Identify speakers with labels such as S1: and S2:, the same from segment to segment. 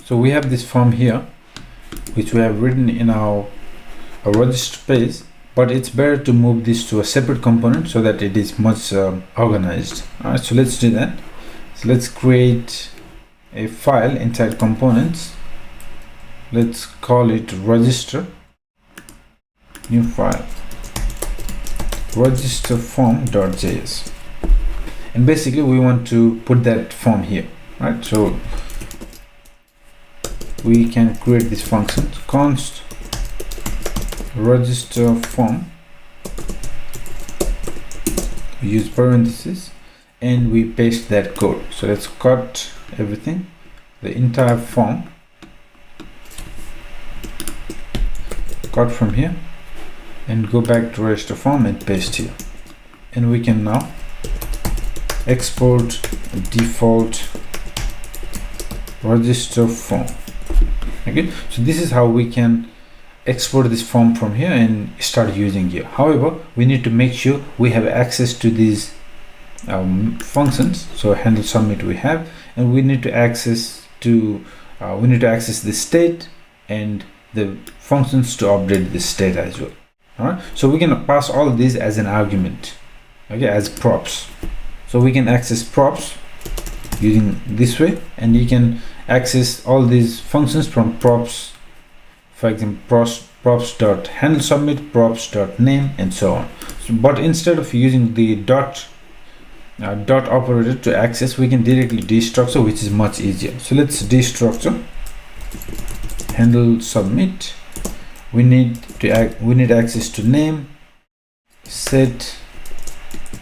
S1: So we have this form here, which we have written in our register page, but it's better to move this to a separate component so that it is much organized. All right, so let's do that. So let's create a file inside components. Let's call it register, new file, register form.js, and basically we want to put that form here, right? So we can create this function const register form, we use parentheses, and we paste that code. So let's cut everything, the entire form, cut from here and go back to register form and paste here. And we can now export default register form. Okay, so this is how we can export this form from here and start using here. However, we need to make sure we have access to these functions. So handle submit we have, and we need to access to the state and the functions to update the state as well. All right, so we can pass all of these as an argument, okay, as props. So we can access props using this way, and you can access all these functions from props. For example, props.handleSubmit, props.name, and so on. So, but instead of using the dot operator to access, we can directly destructure, which is much easier. So let's destructure handle submit. We need access to name, set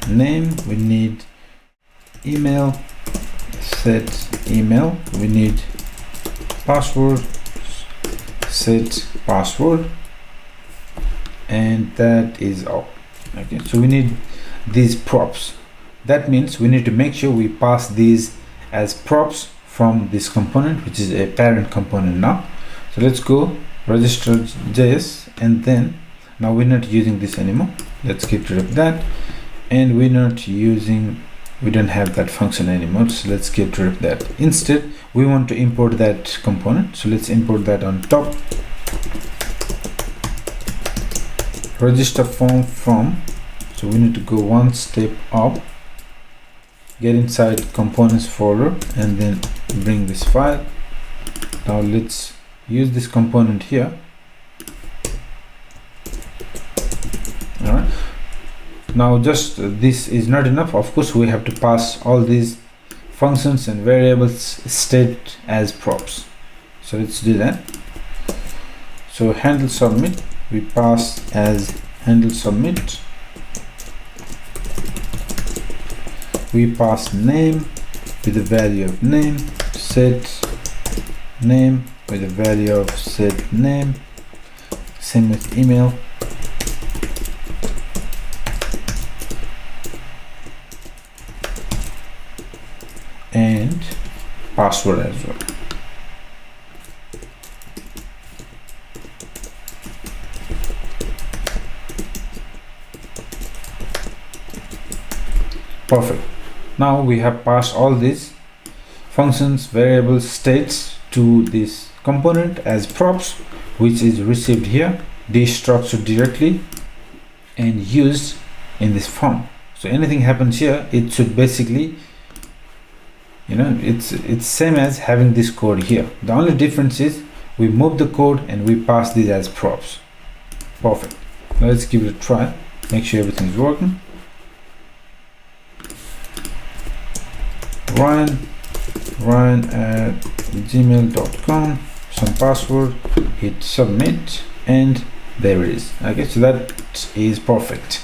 S1: name. We need email, set email. We need password, set password, and that is all. Okay, so we need these props. That means we need to make sure we pass these as props from this component, which is a parent component now. So let's go register.js, and then now we're not using this anymore. Let's get rid of that, and we don't have that function anymore, so let's get rid of that. Instead, we want to import that component, so let's import that on top. Register form from, so we need to go one step up, get inside components folder, and then bring this file. Now let's use this component here. All right, now just this is not enough. Of course, we have to pass all these functions and variables state as props. So let's do that. So handle submit, we pass as handle submit. We pass name with the value of name, set name with the value of set name, same with email. And password as well. Perfect. Now we have passed all these functions, variables, states to this component as props, which is received here, destructured directly, and used in this form. So anything happens here, it should basically, it's same as having this code here. The only difference is we move the code and we pass these as props. Perfect. Now let's give it a try, make sure everything is working. Ryan at gmail.com, some password, hit submit, and there it is. Okay, so that is perfect.